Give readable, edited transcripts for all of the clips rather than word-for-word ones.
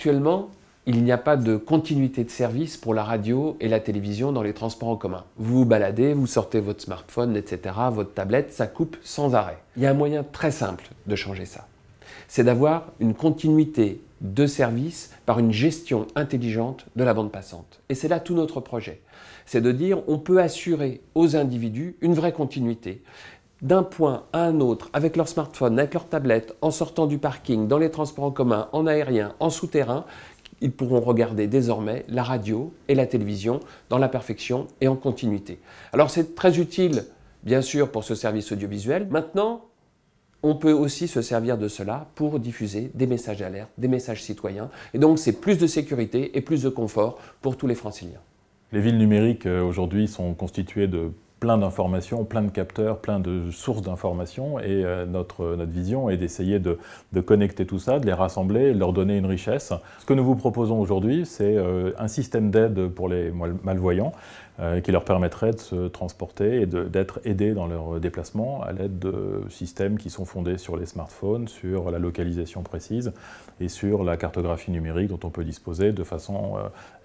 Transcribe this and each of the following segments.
Actuellement, il n'y a pas de continuité de service pour la radio et la télévision dans les transports en commun. Vous vous baladez, vous sortez votre smartphone, etc., votre tablette, ça coupe sans arrêt. Il y a un moyen très simple de changer ça. C'est d'avoir une continuité de service par une gestion intelligente de la bande passante. Et c'est là tout notre projet. C'est de dire on peut assurer aux individus une vraie continuité d'un point à un autre, avec leur smartphone, avec leur tablette, en sortant du parking, dans les transports en commun, en aérien, en souterrain. Ils pourront regarder désormais la radio et la télévision dans la perfection et en continuité. Alors c'est très utile, bien sûr, pour ce service audiovisuel. Maintenant, on peut aussi se servir de cela pour diffuser des messages d'alerte, des messages citoyens. Et donc c'est plus de sécurité et plus de confort pour tous les Franciliens. Les villes numériques aujourd'hui sont constituées de plein d'informations, plein de capteurs, plein de sources d'informations et notre vision est d'essayer de connecter tout ça, de les rassembler, de leur donner une richesse. Ce que nous vous proposons aujourd'hui, c'est un système d'aide pour les malvoyants qui leur permettrait de se transporter et d'être aidés dans leur déplacement à l'aide de systèmes qui sont fondés sur les smartphones, sur la localisation précise et sur la cartographie numérique dont on peut disposer de façon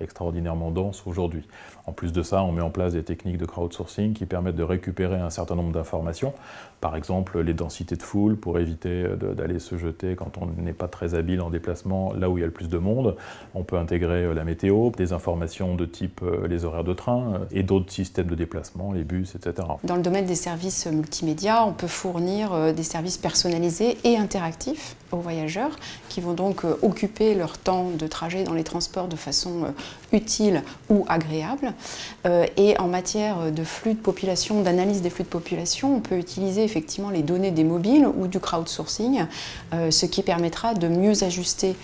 extraordinairement dense aujourd'hui. En plus de ça, on met en place des techniques de crowdsourcing qui permettent de récupérer un certain nombre d'informations, par exemple les densités de foule pour éviter d'aller se jeter quand on n'est pas très habile en déplacement là où il y a le plus de monde. On peut intégrer la météo, des informations de type les horaires de train et d'autres systèmes de déplacement, les bus, etc. Dans le domaine des services multimédia, on peut fournir des services personnalisés et interactifs aux voyageurs qui vont donc occuper leur temps de trajet dans les transports de façon utile ou agréable. Et en matière de flux de population, d'analyse des flux de population, on peut utiliser effectivement les données des mobiles ou du crowdsourcing, ce qui permettra de mieux ajuster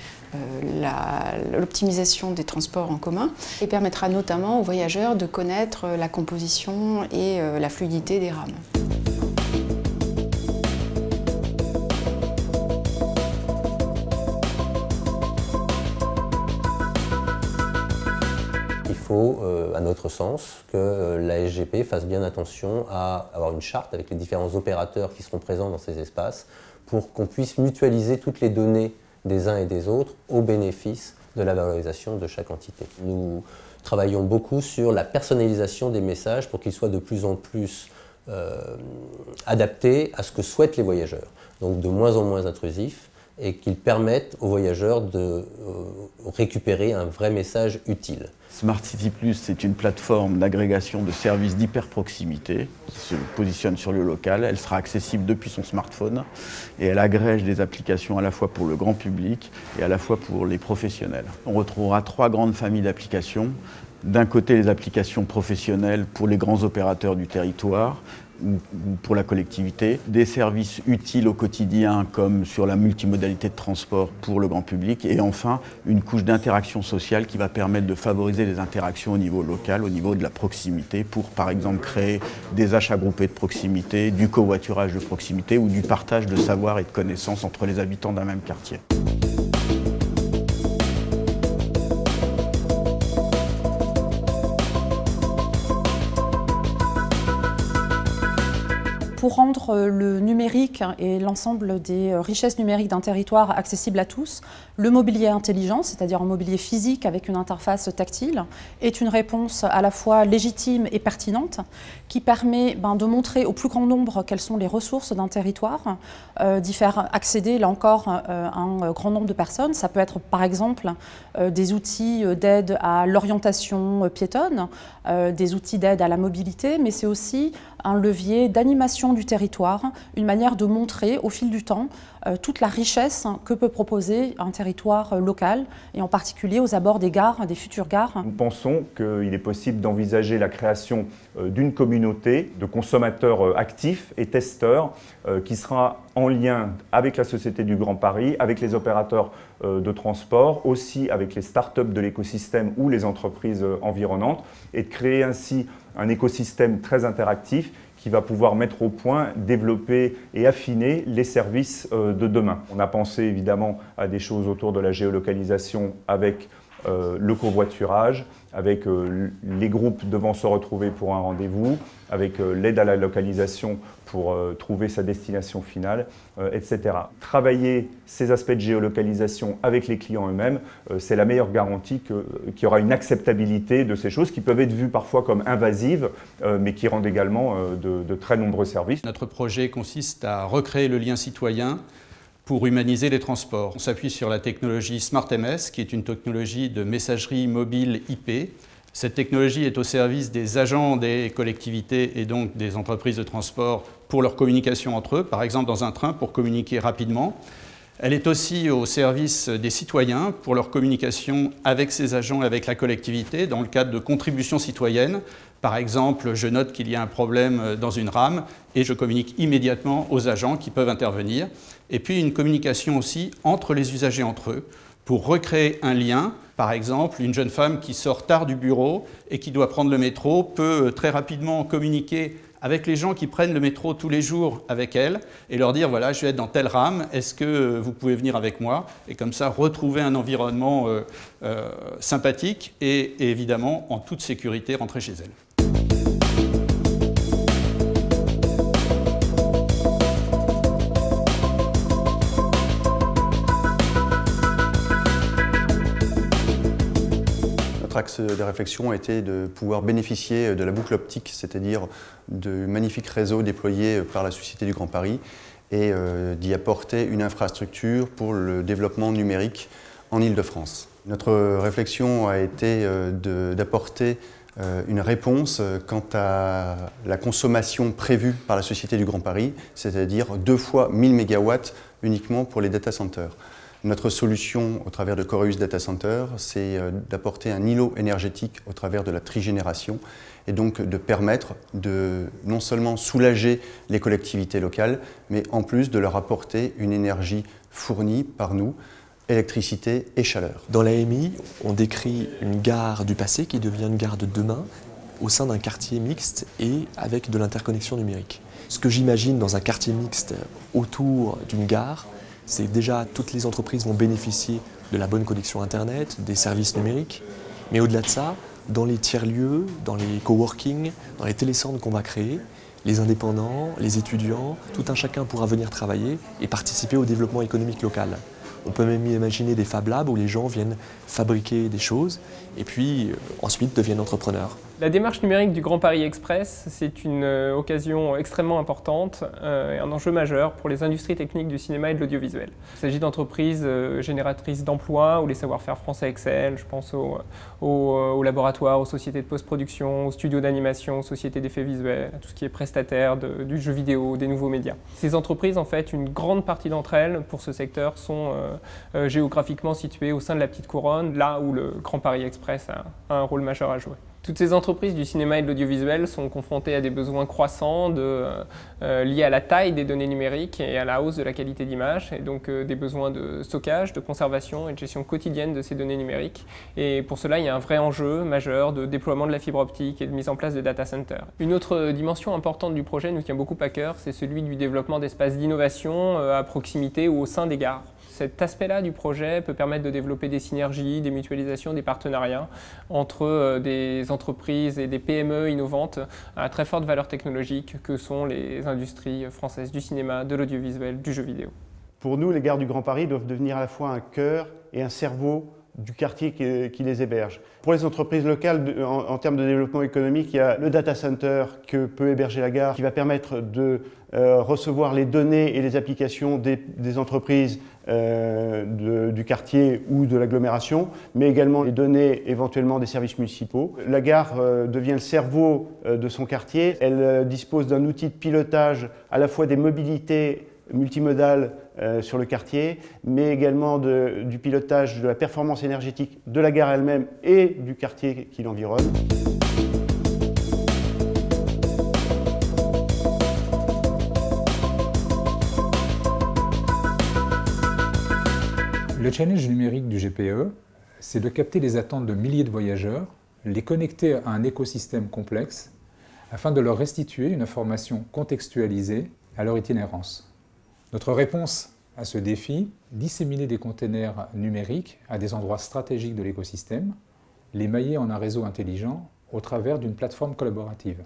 l'optimisation des transports en commun et permettra notamment aux voyageurs de connaître la composition et la fluidité des rames. Il faut, à notre sens, que la SGP fasse bien attention à avoir une charte avec les différents opérateurs qui seront présents dans ces espaces pour qu'on puisse mutualiser toutes les données des uns et des autres au bénéfice de la valorisation de chaque entité. Nous travaillons beaucoup sur la personnalisation des messages pour qu'ils soient de plus en plus adaptés à ce que souhaitent les voyageurs, donc de moins en moins intrusifs et qu'ils permettent aux voyageurs de récupérer un vrai message utile. Smart City Plus, c'est une plateforme d'agrégation de services d'hyper-proximité qui se positionne sur le local. Elle sera accessible depuis son smartphone et elle agrège des applications à la fois pour le grand public et à la fois pour les professionnels. On retrouvera 3 grandes familles d'applications. D'un côté, les applications professionnelles pour les grands opérateurs du territoire ou pour la collectivité, des services utiles au quotidien comme sur la multimodalité de transport pour le grand public et enfin une couche d'interaction sociale qui va permettre de favoriser les interactions au niveau local, au niveau de la proximité pour par exemple créer des achats groupés de proximité, du covoiturage de proximité ou du partage de savoir et de connaissances entre les habitants d'un même quartier. Pour rendre le numérique et l'ensemble des richesses numériques d'un territoire accessibles à tous, le mobilier intelligent, c'est-à-dire un mobilier physique avec une interface tactile, est une réponse à la fois légitime et pertinente qui permet de montrer au plus grand nombre quelles sont les ressources d'un territoire, d'y faire accéder, là encore, un grand nombre de personnes. Ça peut être par exemple des outils d'aide à l'orientation piétonne, des outils d'aide à la mobilité, mais c'est aussi un levier d'animation du territoire, une manière de montrer au fil du temps toute la richesse que peut proposer un territoire local et en particulier aux abords des gares, des futures gares. Nous pensons qu'il est possible d'envisager la création d'une communauté de consommateurs actifs et testeurs qui sera en lien avec la Société du Grand Paris, avec les opérateurs de transport, aussi avec les startups de l'écosystème ou les entreprises environnantes et de créer ainsi un écosystème très interactif qui va pouvoir mettre au point, développer et affiner les services de demain. On a pensé évidemment à des choses autour de la géolocalisation avec le covoiturage, avec les groupes devant se retrouver pour un rendez-vous, avec l'aide à la localisation pour trouver sa destination finale, etc. Travailler ces aspects de géolocalisation avec les clients eux-mêmes, c'est la meilleure garantie qu'il y aura une acceptabilité de ces choses qui peuvent être vues parfois comme invasives, mais qui rendent également de très nombreux services. Notre projet consiste à recréer le lien citoyen pour humaniser les transports. On s'appuie sur la technologie SmartMS, qui est une technologie de messagerie mobile IP. Cette technologie est au service des agents des collectivités et donc des entreprises de transport pour leur communication entre eux, par exemple dans un train pour communiquer rapidement. Elle est aussi au service des citoyens pour leur communication avec ces agents et avec la collectivité dans le cadre de contributions citoyennes. Par exemple, je note qu'il y a un problème dans une rame et je communique immédiatement aux agents qui peuvent intervenir. Et puis une communication aussi entre les usagers entre eux pour recréer un lien. Par exemple, une jeune femme qui sort tard du bureau et qui doit prendre le métro peut très rapidement communiquer avec les gens qui prennent le métro tous les jours avec elle et leur dire voilà, je vais être dans telle rame, est-ce que vous pouvez venir avec moi? Et comme ça, retrouver un environnement sympathique et évidemment en toute sécurité rentrer chez elle. Notre axe de réflexion a été de pouvoir bénéficier de la boucle optique, c'est-à-dire du magnifique réseau déployé par la Société du Grand Paris et d'y apporter une infrastructure pour le développement numérique en Île-de-France. Notre réflexion a été d'apporter une réponse quant à la consommation prévue par la Société du Grand Paris, c'est-à-dire 2 fois 1000 MW uniquement pour les data centers. Notre solution au travers de Coreus Data Center, c'est d'apporter un îlot énergétique au travers de la trigénération et donc de permettre de non seulement soulager les collectivités locales, mais en plus de leur apporter une énergie fournie par nous, électricité et chaleur. Dans l'AMI, on décrit une gare du passé qui devient une gare de demain au sein d'un quartier mixte et avec de l'interconnexion numérique. Ce que j'imagine dans un quartier mixte autour d'une gare, c'est que déjà toutes les entreprises vont bénéficier de la bonne connexion Internet, des services numériques, mais au-delà de ça, dans les tiers-lieux, dans les coworking, dans les télécentres qu'on va créer, les indépendants, les étudiants, tout un chacun pourra venir travailler et participer au développement économique local. On peut même imaginer des Fab Labs où les gens viennent fabriquer des choses et puis ensuite deviennent entrepreneurs. La démarche numérique du Grand Paris Express, c'est une occasion extrêmement importante et un enjeu majeur pour les industries techniques du cinéma et de l'audiovisuel. Il s'agit d'entreprises génératrices d'emplois où les savoir-faire français excellent. Je pense aux laboratoires, aux sociétés de post-production, aux studios d'animation, aux sociétés d'effets visuels, à tout ce qui est prestataire du jeu vidéo, des nouveaux médias. Ces entreprises, en fait, une grande partie d'entre elles, pour ce secteur, sont géographiquement situées au sein de la Petite Couronne, là où le Grand Paris Express a un rôle majeur à jouer. Toutes ces entreprises du cinéma et de l'audiovisuel sont confrontées à des besoins croissants liés à la taille des données numériques et à la hausse de la qualité d'image, et donc des besoins de stockage, de conservation et de gestion quotidienne de ces données numériques. Et pour cela, il y a un vrai enjeu majeur de déploiement de la fibre optique et de mise en place de data centers. Une autre dimension importante du projet nous tient beaucoup à cœur, c'est celui du développement d'espaces d'innovation à proximité ou au sein des gares. Cet aspect-là du projet peut permettre de développer des synergies, des mutualisations, des partenariats entre des entreprises et des PME innovantes à très forte valeur technologique que sont les industries françaises du cinéma, de l'audiovisuel, du jeu vidéo. Pour nous, les gares du Grand Paris doivent devenir à la fois un cœur et un cerveau du quartier qui les héberge. Pour les entreprises locales, en termes de développement économique, il y a le data center que peut héberger la gare qui va permettre de recevoir les données et les applications des entreprises du quartier ou de l'agglomération, mais également les données éventuellement des services municipaux. La gare devient le cerveau de son quartier. Elle dispose d'un outil de pilotage à la fois des mobilités multimodales sur le quartier, mais également du pilotage de la performance énergétique de la gare elle-même et du quartier qui l'environne. Le challenge numérique du GPE, c'est de capter les attentes de milliers de voyageurs, les connecter à un écosystème complexe, afin de leur restituer une information contextualisée à leur itinérance. Notre réponse à ce défi, disséminer des containers numériques à des endroits stratégiques de l'écosystème, les mailler en un réseau intelligent au travers d'une plateforme collaborative.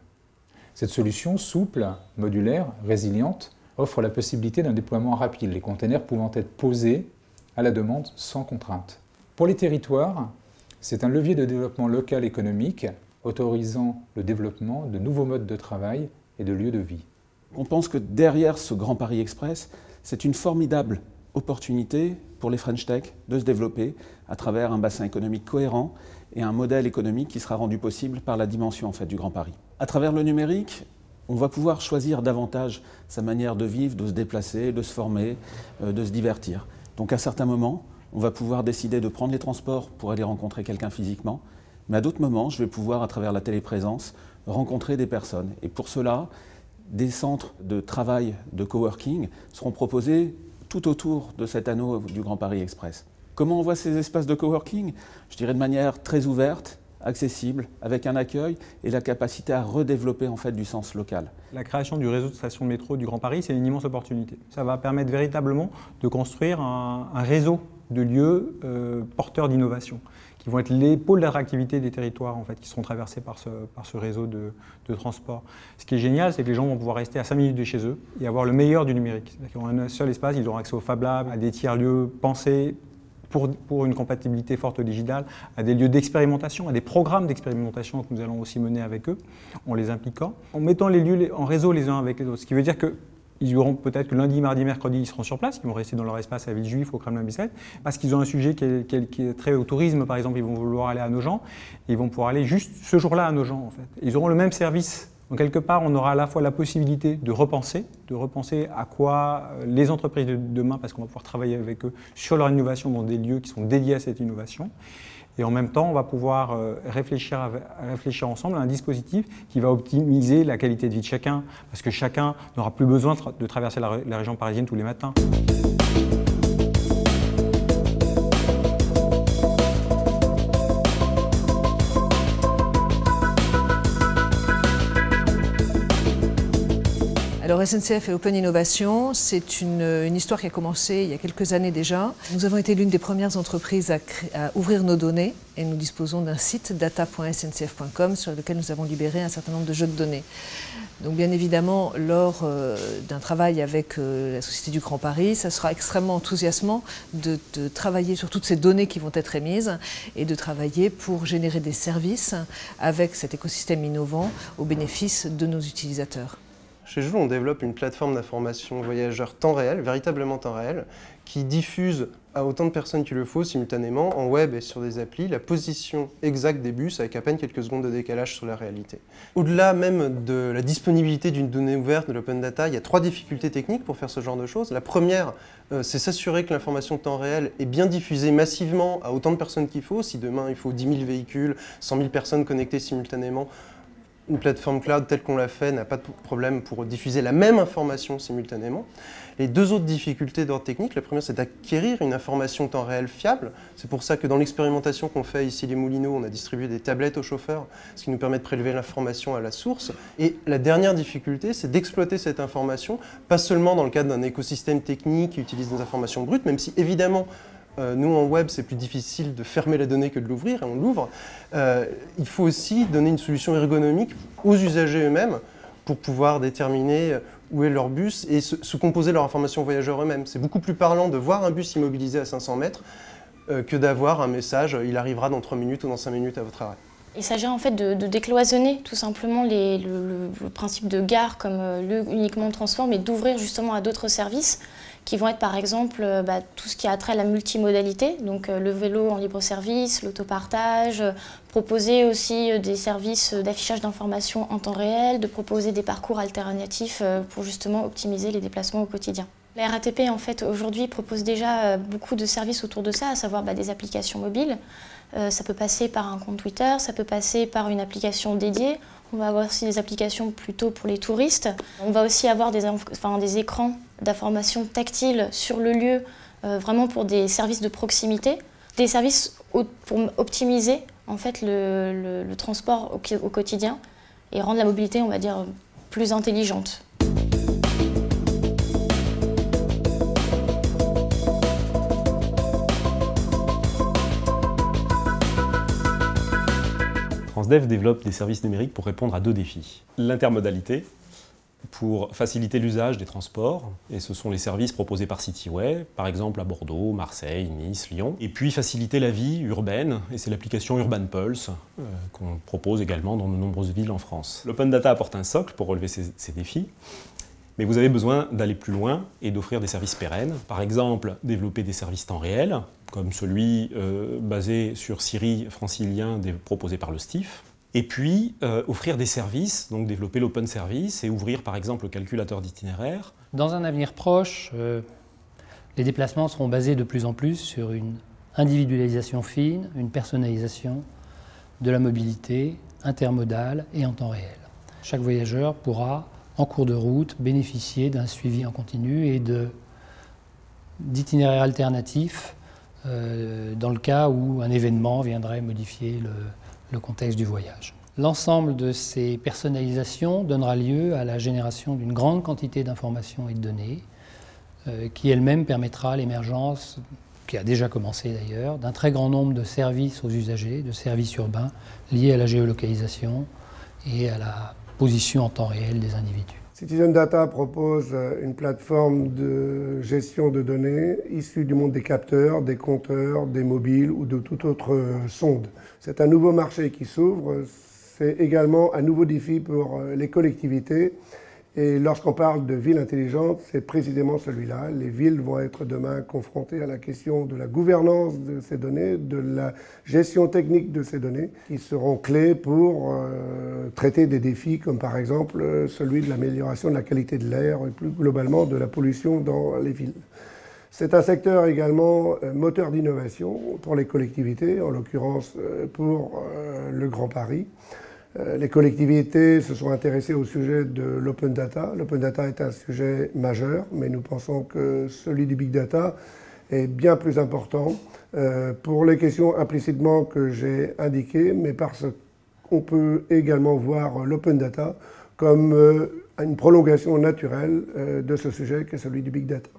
Cette solution souple, modulaire, résiliente, offre la possibilité d'un déploiement rapide, les containers pouvant être posés à la demande sans contrainte. Pour les territoires, c'est un levier de développement local économique autorisant le développement de nouveaux modes de travail et de lieux de vie. On pense que derrière ce Grand Paris Express, c'est une formidable opportunité pour les French Tech de se développer à travers un bassin économique cohérent et un modèle économique qui sera rendu possible par la dimension en fait, du Grand Paris. À travers le numérique, on va pouvoir choisir davantage sa manière de vivre, de se déplacer, de se former, de se divertir. Donc à certains moments, on va pouvoir décider de prendre les transports pour aller rencontrer quelqu'un physiquement, mais à d'autres moments, je vais pouvoir, à travers la téléprésence, rencontrer des personnes. Et pour cela, des centres de travail, de coworking, seront proposés tout autour de cet anneau du Grand Paris Express. Comment on voit ces espaces de coworking? Je dirais de manière très ouverte, accessible, avec un accueil et la capacité à redévelopper en fait du sens local. La création du réseau de stations de métro du Grand Paris, c'est une immense opportunité. Ça va permettre véritablement de construire un réseau de lieux porteurs d'innovation, qui vont être les pôles d'attractivité des territoires en fait, qui seront traversés par ce réseau de transport. Ce qui est génial, c'est que les gens vont pouvoir rester à 5 minutes de chez eux et avoir le meilleur du numérique. En un seul espace, ils auront accès au Fab Lab, à des tiers-lieux pensés pour une compatibilité forte digitale, à des lieux d'expérimentation, à des programmes d'expérimentation que nous allons aussi mener avec eux, en les impliquant, en mettant les lieux en réseau les uns avec les autres. Ce qui veut dire qu'ils auront peut-être que lundi, mardi, mercredi, ils seront sur place, ils vont rester dans leur espace à Villejuif, au Kremlin-Bicêtre, parce qu'ils ont un sujet qui est très au tourisme, par exemple, ils vont vouloir aller à Nogent, et ils vont pouvoir aller juste ce jour-là à Nogent, en fait. Ils auront le même service. Donc quelque part, on aura à la fois la possibilité de repenser à quoi les entreprises de demain, parce qu'on va pouvoir travailler avec eux sur leur innovation dans des lieux qui sont dédiés à cette innovation. Et en même temps, on va pouvoir réfléchir ensemble à un dispositif qui va optimiser la qualité de vie de chacun, parce que chacun n'aura plus besoin de traverser la région parisienne tous les matins. Alors SNCF et Open Innovation, c'est une histoire qui a commencé il y a quelques années déjà. Nous avons été l'une des premières entreprises à ouvrir nos données et nous disposons d'un site data.sncf.com sur lequel nous avons libéré un certain nombre de jeux de données. Donc bien évidemment, lors d'un travail avec la Société du Grand Paris, ça sera extrêmement enthousiasmant de travailler sur toutes ces données qui vont être émises et de travailler pour générer des services avec cet écosystème innovant au bénéfice de nos utilisateurs. Chez Joule, on développe une plateforme d'information voyageurs temps réel, véritablement temps réel, qui diffuse à autant de personnes qu'il le faut simultanément, en web et sur des applis, la position exacte des bus avec à peine quelques secondes de décalage sur la réalité. Au-delà même de la disponibilité d'une donnée ouverte, de l'open data, il y a 3 difficultés techniques pour faire ce genre de choses. La première, c'est s'assurer que l'information temps réel est bien diffusée massivement à autant de personnes qu'il faut. Si demain il faut 10 000 véhicules, 100 000 personnes connectées simultanément, une plateforme cloud telle qu'on l'a fait n'a pas de problème pour diffuser la même information simultanément. Les 2 autres difficultés d'ordre technique, la première c'est d'acquérir une information temps réel fiable. C'est pour ça que dans l'expérimentation qu'on fait ici les Moulineaux, on a distribué des tablettes aux chauffeurs, ce qui nous permet de prélever l'information à la source. Et la dernière difficulté, c'est d'exploiter cette information, pas seulement dans le cadre d'un écosystème technique qui utilise des informations brutes, même si évidemment nous, en web, c'est plus difficile de fermer la donnée que de l'ouvrir, et on l'ouvre. Il faut aussi donner une solution ergonomique aux usagers eux-mêmes pour pouvoir déterminer où est leur bus et se composer leur information voyageurs eux-mêmes. C'est beaucoup plus parlant de voir un bus immobilisé à 500 mètres que d'avoir un message « il arrivera dans 3 minutes ou dans 5 minutes à votre arrêt ». Il s'agit en fait de décloisonner tout simplement le principe de gare comme lieu uniquement de transport, mais d'ouvrir justement à d'autres services qui vont être par exemple tout ce qui a trait à la multimodalité, donc le vélo en libre-service, l'autopartage, proposer aussi des services d'affichage d'informations en temps réel, de proposer des parcours alternatifs pour justement optimiser les déplacements au quotidien. La RATP en fait aujourd'hui propose déjà beaucoup de services autour de ça, à savoir des applications mobiles. Ça peut passer par un compte Twitter, ça peut passer par une application dédiée. On va avoir aussi des applications plutôt pour les touristes. On va aussi avoir des écrans d'information tactiles sur le lieu, vraiment pour des services de proximité, des services pour optimiser en fait le transport au quotidien et rendre la mobilité, on va dire, plus intelligente. France Dev développe des services numériques pour répondre à deux défis. L'intermodalité, pour faciliter l'usage des transports, et ce sont les services proposés par Cityway, par exemple à Bordeaux, Marseille, Nice, Lyon. Et puis faciliter la vie urbaine, et c'est l'application Urban Pulse qu'on propose également dans de nombreuses villes en France. L'open data apporte un socle pour relever ces défis, mais vous avez besoin d'aller plus loin et d'offrir des services pérennes. Par exemple, développer des services temps réel, comme celui basé sur Siri francilien proposé par le STIF. Et puis, offrir des services, donc développer l'open service et ouvrir par exemple le calculateur d'itinéraire. Dans un avenir proche, les déplacements seront basés de plus en plus sur une individualisation fine, une personnalisation de la mobilité intermodale et en temps réel. Chaque voyageur pourra, en cours de route, bénéficier d'un suivi en continu et d'itinéraires alternatifs dans le cas où un événement viendrait modifier le contexte du voyage. L'ensemble de ces personnalisations donnera lieu à la génération d'une grande quantité d'informations et de données qui elle-même permettra l'émergence, qui a déjà commencé d'ailleurs, d'un très grand nombre de services aux usagers, de services urbains liés à la géolocalisation et à la position en temps réel des individus. Citizen Data propose une plateforme de gestion de données issue du monde des capteurs, des compteurs, des mobiles ou de toute autre sonde. C'est un nouveau marché qui s'ouvre, c'est également un nouveau défi pour les collectivités. Et lorsqu'on parle de ville intelligente, c'est précisément celui-là. Les villes vont être demain confrontées à la question de la gouvernance de ces données, de la gestion technique de ces données, qui seront clés pour traiter des défis comme par exemple celui de l'amélioration de la qualité de l'air et plus globalement de la pollution dans les villes. C'est un secteur également moteur d'innovation pour les collectivités, en l'occurrence pour le Grand Paris. Les collectivités se sont intéressées au sujet de l'open data. L'open data est un sujet majeur, mais nous pensons que celui du big data est bien plus important pour les questions implicitement que j'ai indiquées, mais parce qu'on peut également voir l'open data comme une prolongation naturelle de ce sujet qu'est celui du big data.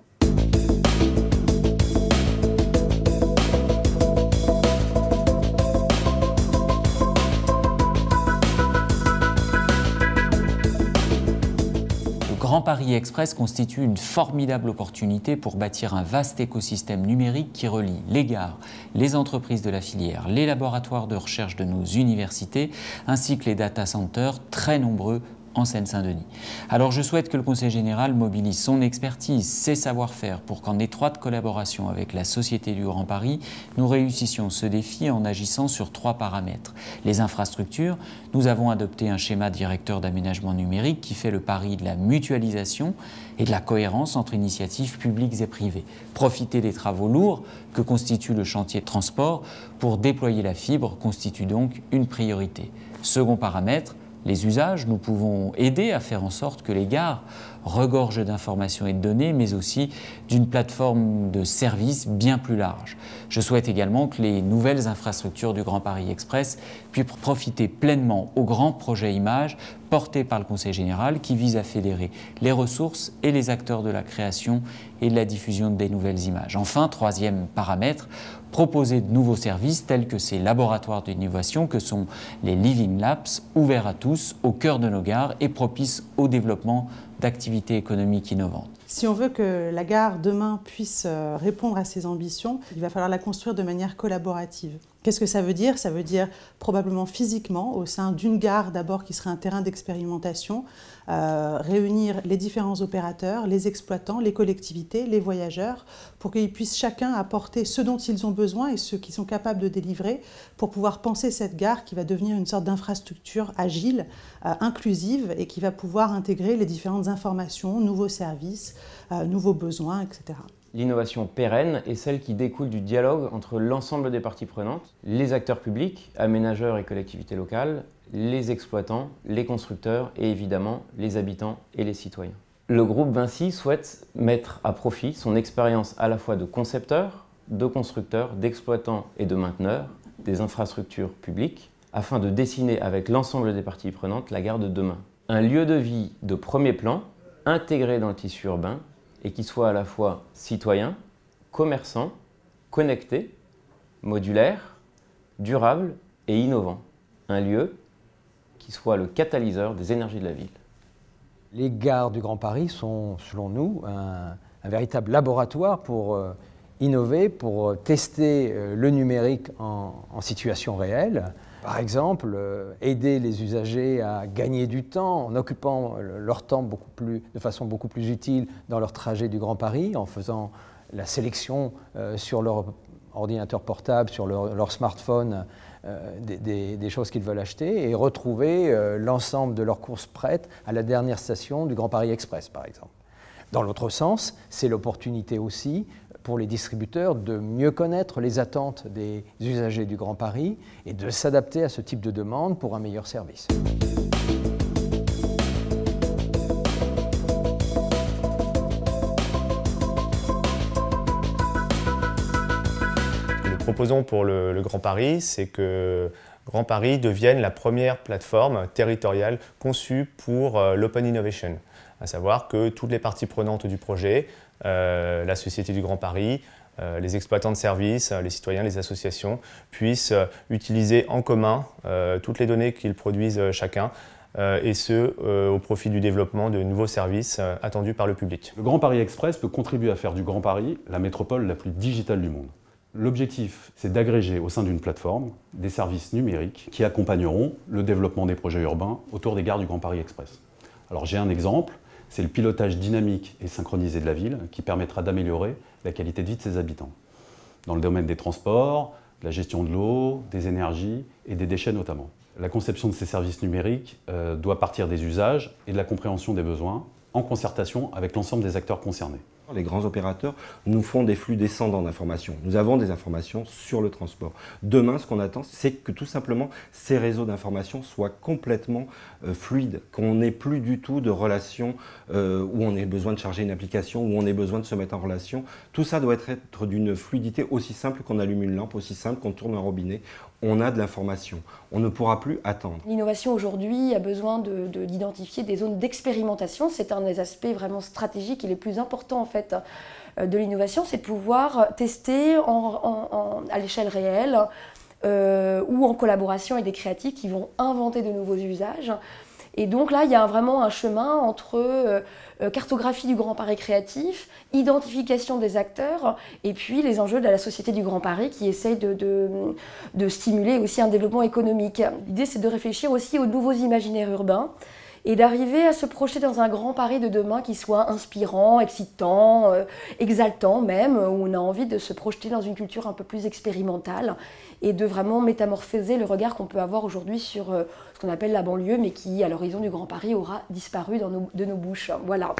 Grand Paris Express constitue une formidable opportunité pour bâtir un vaste écosystème numérique qui relie les gares, les entreprises de la filière, les laboratoires de recherche de nos universités, ainsi que les data centers très nombreux en Seine-Saint-Denis. Alors je souhaite que le Conseil général mobilise son expertise, ses savoir-faire pour qu'en étroite collaboration avec la Société du Grand Paris, nous réussissions ce défi en agissant sur 3 paramètres. Les infrastructures, nous avons adopté un schéma directeur d'aménagement numérique qui fait le pari de la mutualisation et de la cohérence entre initiatives publiques et privées. Profiter des travaux lourds que constitue le chantier de transport pour déployer la fibre constitue donc une priorité. Second paramètre, les usages, nous pouvons aider à faire en sorte que les gares regorgent d'informations et de données, mais aussi d'une plateforme de services bien plus large. Je souhaite également que les nouvelles infrastructures du Grand Paris Express puissent profiter pleinement au grand projet Images porté par le Conseil général qui vise à fédérer les ressources et les acteurs de la création et de la diffusion des nouvelles images. Enfin, troisième paramètre, proposer de nouveaux services tels que ces laboratoires d'innovation que sont les Living Labs, ouverts à tous, au cœur de nos gares et propices au développement d'activités économiques innovantes. Si on veut que la gare demain puisse répondre à ses ambitions, il va falloir la construire de manière collaborative. Qu'est-ce que ça veut dire? Ça veut dire probablement physiquement, au sein d'une gare d'abord qui serait un terrain d'expérimentation, réunir les différents opérateurs, les exploitants, les collectivités, les voyageurs, pour qu'ils puissent chacun apporter ce dont ils ont besoin et ce qu'ils sont capables de délivrer pour pouvoir penser cette gare qui va devenir une sorte d'infrastructure agile, inclusive et qui va pouvoir intégrer les différentes informations, nouveaux services, nouveaux besoins, etc. L'innovation pérenne est celle qui découle du dialogue entre l'ensemble des parties prenantes, les acteurs publics, aménageurs et collectivités locales, les exploitants, les constructeurs et évidemment les habitants et les citoyens. Le groupe Vinci souhaite mettre à profit son expérience à la fois de concepteur, de constructeur, d'exploitant et de mainteneur des infrastructures publiques afin de dessiner avec l'ensemble des parties prenantes la gare de demain. Un lieu de vie de premier plan, intégré dans le tissu urbain, et qui soit à la fois citoyen, commerçant, connecté, modulaire, durable et innovant. un lieu qui soit le catalyseur des énergies de la ville. Les gares du Grand Paris sont, selon nous, un véritable laboratoire pour innover, pour tester le numérique en situation réelle. Par exemple, aider les usagers à gagner du temps en occupant leur temps de façon beaucoup plus utile dans leur trajet du Grand Paris, en faisant la sélection sur leur ordinateur portable, sur leur smartphone, des choses qu'ils veulent acheter et retrouver l'ensemble de leurs courses prêtes à la dernière station du Grand Paris Express, par exemple. Dans l'autre sens, c'est l'opportunité aussi pour les distributeurs de mieux connaître les attentes des usagers du Grand Paris et de s'adapter à ce type de demande pour un meilleur service. Nous proposons pour le Grand Paris, c'est que Grand Paris devienne la première plateforme territoriale conçue pour l'Open Innovation, à savoir que toutes les parties prenantes du projet, la Société du Grand Paris, les exploitants de services, les citoyens, les associations, puissent utiliser en commun toutes les données qu'ils produisent chacun, et ce, au profit du développement de nouveaux services attendus par le public. Le Grand Paris Express peut contribuer à faire du Grand Paris la métropole la plus digitale du monde. L'objectif, c'est d'agréger au sein d'une plateforme des services numériques qui accompagneront le développement des projets urbains autour des gares du Grand Paris Express. Alors j'ai un exemple, c'est le pilotage dynamique et synchronisé de la ville qui permettra d'améliorer la qualité de vie de ses habitants. Dans le domaine des transports, de la gestion de l'eau, des énergies et des déchets notamment. La conception de ces services numériques doit partir des usages et de la compréhension des besoins en concertation avec l'ensemble des acteurs concernés. Les grands opérateurs nous font des flux descendants d'informations. Nous avons des informations sur le transport. Demain, ce qu'on attend, c'est que tout simplement ces réseaux d'informations soient complètement fluides, qu'on n'ait plus du tout de relations où on ait besoin de charger une application, où on ait besoin de se mettre en relation. Tout ça doit être d'une fluidité aussi simple qu'on allume une lampe, aussi simple qu'on tourne un robinet. On a de l'information. On ne pourra plus attendre. L'innovation aujourd'hui a besoin d'identifier des zones d'expérimentation. C'est un des aspects vraiment stratégiques et les plus importants en fait de l'innovation, c'est de pouvoir tester à l'échelle réelle ou en collaboration avec des créatifs qui vont inventer de nouveaux usages. Et donc là, il y a vraiment un chemin entre cartographie du Grand Paris créatif, identification des acteurs, et puis les enjeux de la Société du Grand Paris qui essaye de stimuler aussi un développement économique. L'idée, c'est de réfléchir aussi aux nouveaux imaginaires urbains et d'arriver à se projeter dans un Grand Paris de demain qui soit inspirant, excitant, exaltant même, où on a envie de se projeter dans une culture un peu plus expérimentale et de vraiment métamorphoser le regard qu'on peut avoir aujourd'hui sur ce qu'on appelle la banlieue, mais qui, à l'horizon du Grand Paris, aura disparu de nos bouches. Voilà.